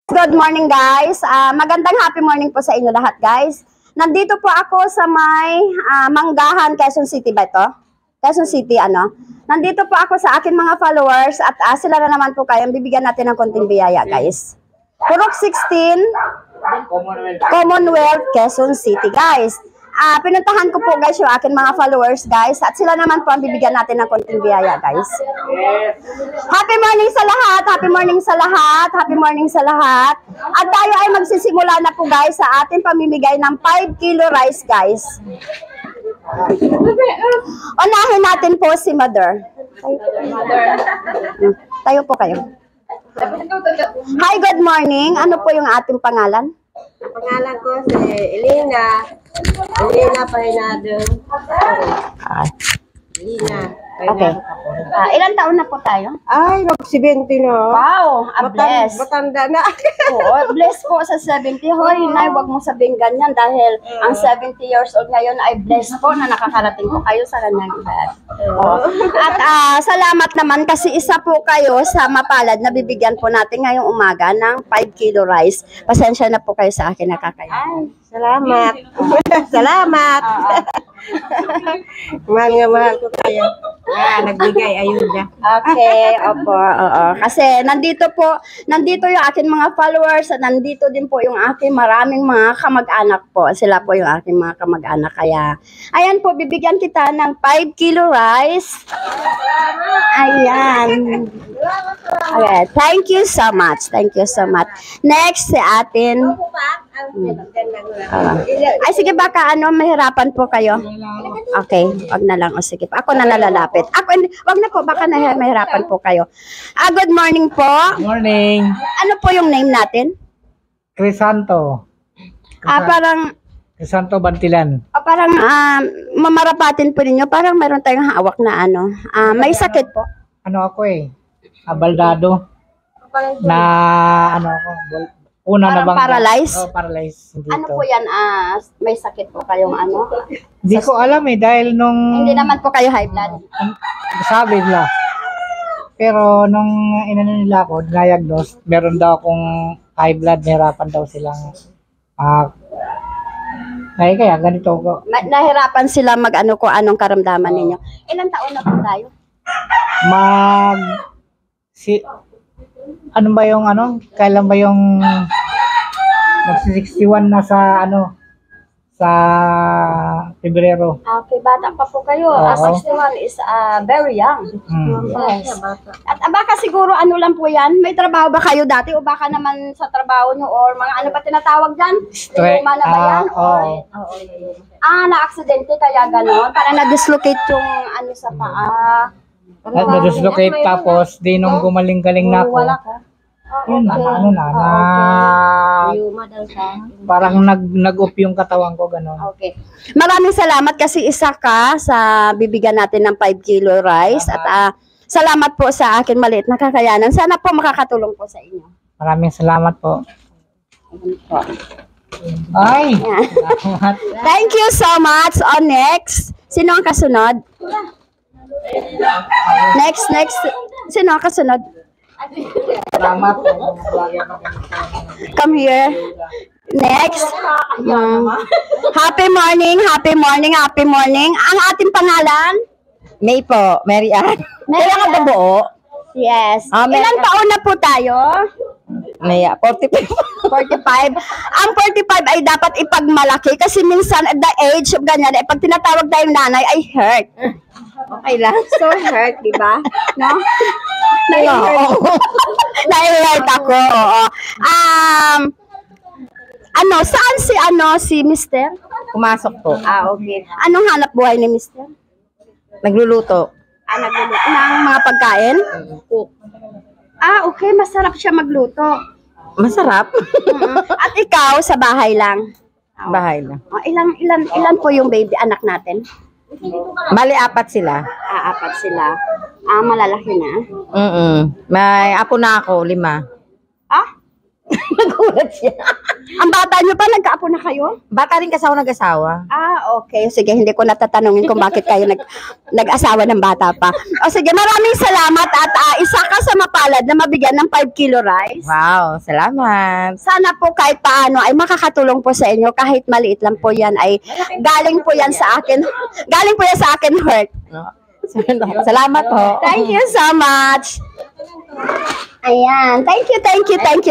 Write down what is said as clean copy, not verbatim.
Good morning guys. Magandang happy morning po sa inyo lahat guys. Nandito po ako sa may Manggahan, Quezon City ba ito? Quezon City Nandito po ako sa akin mga followers at sila na naman po kayo. Bibigyan natin ng konting biyaya guys. Purok 16, Commonwealth, Quezon City guys. Pinuntahan ko po guys yung akin mga followers guys at sila naman po ang bibigyan natin ng konting biyaya guys. Happy morning sa lahat, happy morning sa lahat, happy morning sa lahat. At tayo ay magsisimula na po guys sa ating pamimigay ng 5 kilo rice guys. Unahin natin po si Mother. Tayo po kayo. Hi, good morning. Ano po yung ating pangalan? Ang pangalan ko si Elena Pahinado. Elena. Okay. Ilan taon na po tayo? Ay, mag-70 na. Wow, bless. Matanda na. Oo, bless po sa 70. Hoy, Nay, wag mong sabihin ganyan dahil ang 70 years old ngayon ay bless po na nakakarating po kayo sa kanyang edad. At salamat naman kasi isa po kayo sa mapalad na bibigyan po natin ngayong umaga ng 5 kilo rice. Pasensya na po kayo sa akin nakakaya. Salamat. Salamat. Mahal ko kayo. Nagbigay ayuda. Okay, opo, oo. Kasi nandito yung aking mga followers at nandito din po yung aking maraming mga kamag-anak po. Sila po yung aking mga kamag-anak. Kaya, ayan po, bibigyan kita ng 5 kilo rice. Ayan. Okay, thank you so much. Thank you so much. Next, si atin. Ay, sige, baka mahirapan po kayo. Okay, wag na lang. O sige, ako na nalalapit. Wag na po, baka mahirapan po kayo. Good morning po. Morning. Ano po yung name natin? Crisanto. Parang, Crisanto Bantilan. parang mamarapatin po ninyo. Parang meron tayong hawak na may sakit po. Ano ako abaldado. Na una Parang na bang paralyzed? Paralyzed dito. Ano po yan? May sakit po kayong Hindi ko alam dahil nung Hindi naman po kayo high blood. sabi nila. Pero nung inano nila ako, diagnose, meron daw akong high blood, nahirapan daw silang kaya ganito ko. Nahirapan sila anong karamdaman ninyo. Ilang taon na po tayo? Ano ba yung kailan ba yung magsi-61 na sa sa Pebrero. Okay, bata pa po kayo. 61 is very young. Yes. At baka siguro lang po yan, may trabaho ba kayo dati o baka naman sa trabaho nyo or mga ba tinatawag dyan? Luma na ba yan? Na-aksidente kaya gano'n? Parang na-dislocate yung sa paa. Na-dislocate tapos di nung gumaling-galing na ako. Wala ka? Yun parang nag-up yung katawan ko gano'n. Okay. Maraming salamat kasi isa ka sa bibigyan natin ng 5 kilo rice at salamat po sa akin maliit na kakayanan. Sana po makakatulong po sa inyo. Maraming salamat po. Ay! Salamat. Thank you so much. Next. Sino ang kasunod? Next. Sino ang kasunod? Salamat. Come here. Next. Happy morning. Ang ating pangalan? May po, Mary Ann. Kailangan ba buo? Yes. Ilang taon na po tayo? May 45. 45. Ang 45 ay dapat ipagmalaki kasi minsan at the age of ganyan, pag tinatawag tayong nanay ay hurt. Okay lang. So hurt, di ba? No? Nai-hurt ako. Oo. Saan si Mister? Pumasok po. Okay. Anong hanap buhay ni Mister? Nagluluto. Nagluluto ng mga pagkain? Okay. Masarap siya magluto. Masarap. At ikaw, sa bahay lang? Bahay lang. Ilan po yung baby anak natin? Bali, 4 sila. 4 sila. Malalaki na. May apo na ako, 5. Nagulat Sumagot siya. Ang bata nyo pa, nagkaapo na kayo? Bata rin kasi ako nag-asawa. Okay. Sige, hindi ko natatanungin kung bakit kayo nag-asawa ng bata pa. O sige, maraming salamat at isa ka sa mapalad na mabigyan ng 5 kilo rice. Wow, salamat. Sana po kahit paano ay makakatulong po sa inyo kahit maliit lang po yan ay galing po yan sa akin. Galing po yan sa akin heart. No. Salamat ho. Thank you so much. Ayan. Thank you.